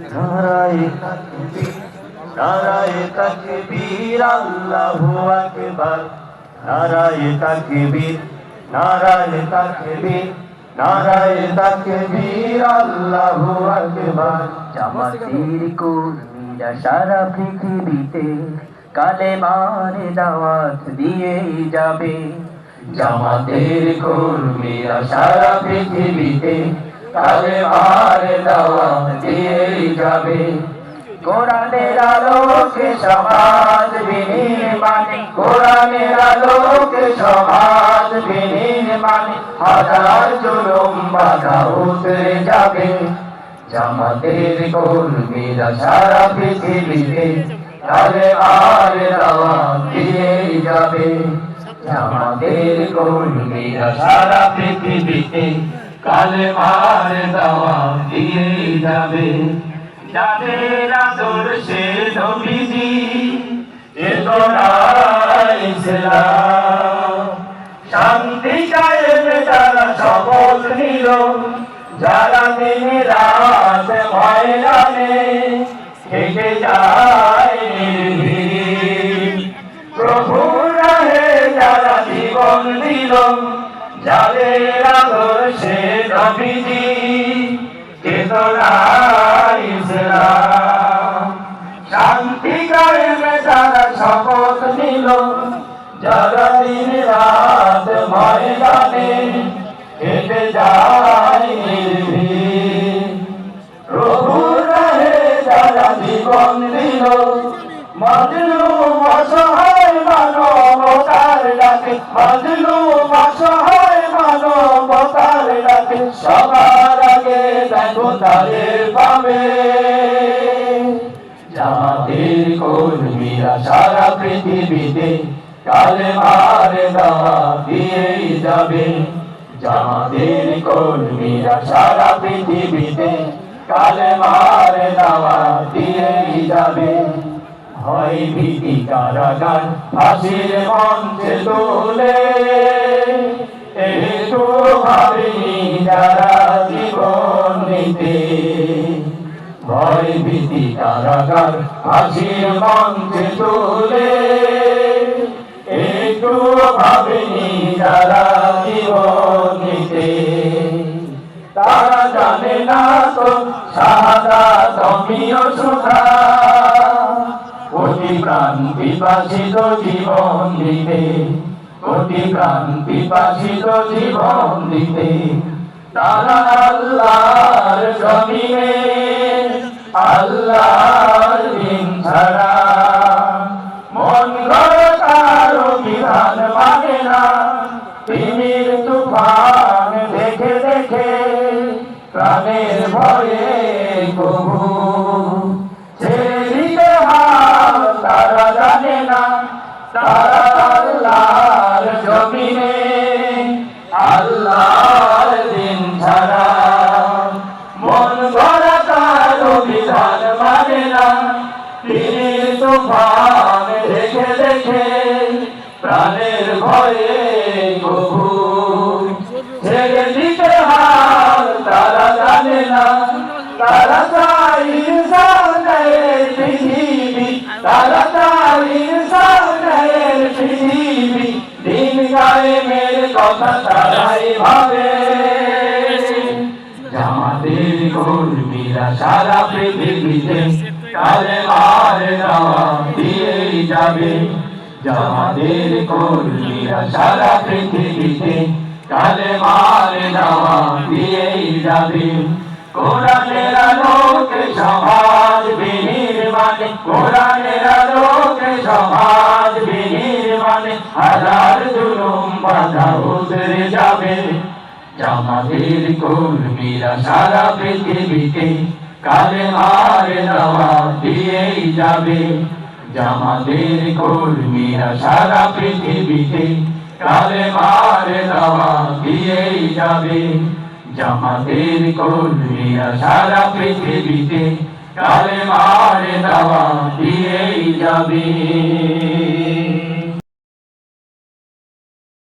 নারায়ে তাকবীর, নারায়ে তাকবীর, আল্লাহু আকবার। নারায়ে তাকবীর, নারায়ে তাকবীর, নারায়ে তাকবীর, আল্লাহু আকবার। জামাতের কর্মীরা সারা পৃথিবীতে কালেমার দাওয়াত দিয়েই যাবে। জামাতের কর্মীরা সারা পৃথিবীতে কালেমার দাওয়াত দিয়েই যাবে। কোরআনের আলোকে সমাজ বিনির্মাণে, কোরআনের আলোকে সমাজ বিনির্মাণে হাজার জুলুম বাধা উতরে যাবে। জামাতের কর্মীরা সারা পৃথিবীতে কালেমার দাওয়াত দিয়েই যাবে। জামাতের কর্মীরা সারা পৃথিবীতে কালেমার দাওয়াত দিয়েই যাবে। যাদের আদর্শে নবীজি চেতনা ইসলাম, শান্তি কায়েমে যারা শপথ নিল, যারা দিন রাত ময়দানে থেকে যায় নির্ভীক, প্রভুর রাহে যারা জীবন দিল, যাদের আদর্শে নবীজি চেতনা ইসলাম, শান্তি কায়েমে যারা শপথ নিল, যারা দিন রাত ময়দানে হেঁটে যায় নির্ভীক, প্রভুর রাহে যারা জীবন দিল, মাজলুম অসহায় মানবতার ডাকে, মাজলুম অসহায় মানবতার ডাকে, সবার আগে দেখো তাদের পাবে। জামাতের কর্মীরা সারা পৃথিবীতে কালেমার দাওয়াত দিয়েই যাবে। জামাতের কর্মীরা সারা পৃথিবীতে কালেমার দাওয়াত দিয়েই যাবে। ভয় ভীতি কারাগার ফাঁসির মঞ্চে তোলে, একটু ভাবেনি যারা জীবন নিতে। ভয় ভীতি কারাগার ফাঁসির মঞ্চে তোলে, একটু ভাবেনি যারা জীবন নিতে। তারা জানে না তো শাহাদাত অমীয় সুধা, কোটি প্রাণ পিপাসিত জীবন দিতে, কোটি প্রাণ পিপাসিত জীবন দিতে। তারা আল্লাহর জমিনে আল্লাহর দিন ছাড়া মন গড়া কারো বিধান মানে না। তিমির তুফান দেখে দেখে প্রাণের ভয়ে কবু ছেড়ে দিতে হাল তারা জানে না। তারা আল্লাহর জমিনে আল্লাহর দিন ছাড়া মন গড়া কারো বিধান মানে না। তিমির তুফান দেখে দেখে প্রাণের ভয়ে কবু ছেড়ে দিতে হাল তারা জানে না। তারা চাই ইনসানের পৃথিবী, তারা চাই ইনসানের পৃথিবী, দিন কায়েমের কথা তারাই ভাবে। জামাতের কর্মীরা সারা পৃথিবীতে কালেমার দাওয়াত দিয়েই যাবে। জামাতের কর্মীরা সারা পৃথিবীতে কালেমার দাওয়াত দিয়েই যাবে। কোরআনের আলোকে সমাজ বিনির্মাণে, কোরআনের আলোকে সমাজ বিনির্মাণে হাজার জুলুম বাধা উতরে যাবে। জামাতের কর্মীরা সারা পৃথিবীতে কালেমার দাওয়াত দিয়েই যাবে। জামাতের কর্মীরা সারা পৃথিবীতে কালেমার দাওয়াত দিয়েই যাবে। জামাতের কর্মীরা সারা পৃথিবীতে কালেমার দাওয়াত দিয়েই যাবে।